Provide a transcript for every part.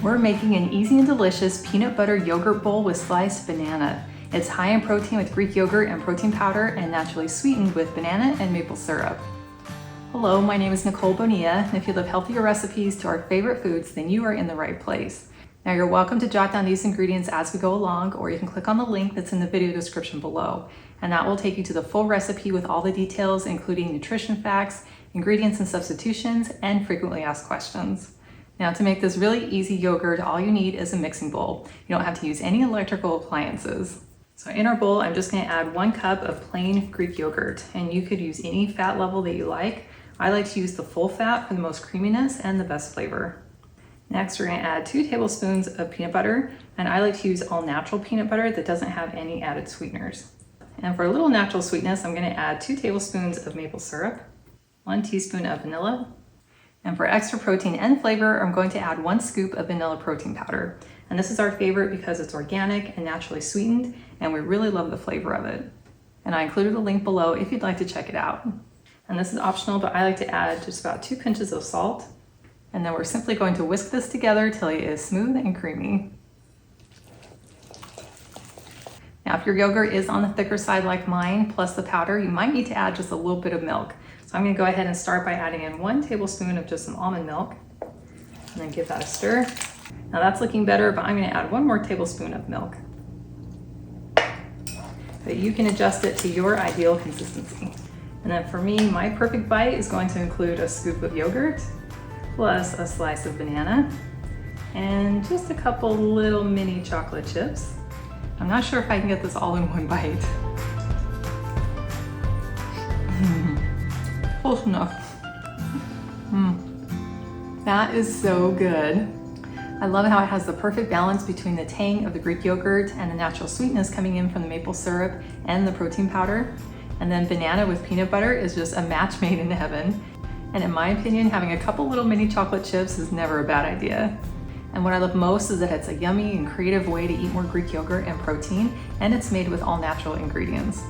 We're making an easy and delicious peanut butter yogurt bowl with sliced banana. It's high in protein with Greek yogurt and protein powder and naturally sweetened with banana and maple syrup. Hello, my name is Nicole Bonilla, and if you love healthier recipes to our favorite foods, then you are in the right place. Now you're welcome to jot down these ingredients as we go along, or you can click on the link that's in the video description below, and that will take you to the full recipe with all the details, including nutrition facts, ingredients and substitutions, and frequently asked questions. Now to make this really easy yogurt, all you need is a mixing bowl. You don't have to use any electrical appliances. So in our bowl, I'm just going to add 1 cup of plain Greek yogurt, and you could use any fat level that you like. I like to use the full fat for the most creaminess and the best flavor. Next, we're going to add 2 tablespoons of peanut butter, and I like to use all natural peanut butter that doesn't have any added sweeteners. And for a little natural sweetness, I'm going to add 2 tablespoons of maple syrup, 1 teaspoon of vanilla, and for extra protein and flavor, I'm going to add 1 scoop of vanilla protein powder. And this is our favorite because it's organic and naturally sweetened, and we really love the flavor of it. And I included a link below if you'd like to check it out. And this is optional, but I like to add just about 2 pinches of salt. And then we're simply going to whisk this together till it is smooth and creamy. Now, if your yogurt is on the thicker side like mine, plus the powder, you might need to add just a little bit of milk. So I'm going to go ahead and start by adding in 1 tablespoon of just some almond milk, and then give that a stir. Now that's looking better, but I'm going to add 1 more tablespoon of milk. But you can adjust it to your ideal consistency. And then for me, my perfect bite is going to include a scoop of yogurt, plus a slice of banana, and just a couple little mini chocolate chips. I'm not sure if I can get this all in one bite. Close enough. That is so good. I love how it has the perfect balance between the tang of the Greek yogurt and the natural sweetness coming in from the maple syrup and the protein powder. And then banana with peanut butter is just a match made in heaven. And in my opinion, having a couple little mini chocolate chips is never a bad idea. And what I love most is that it's a yummy and creative way to eat more Greek yogurt and protein, and it's made with all natural ingredients.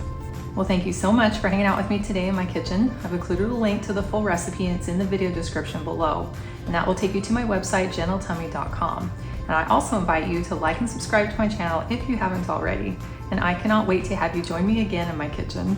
Well, thank you so much for hanging out with me today in my kitchen. I've included a link to the full recipe, and it's in the video description below. And that will take you to my website, gentletummy.com. And I also invite you to like and subscribe to my channel if you haven't already. And I cannot wait to have you join me again in my kitchen.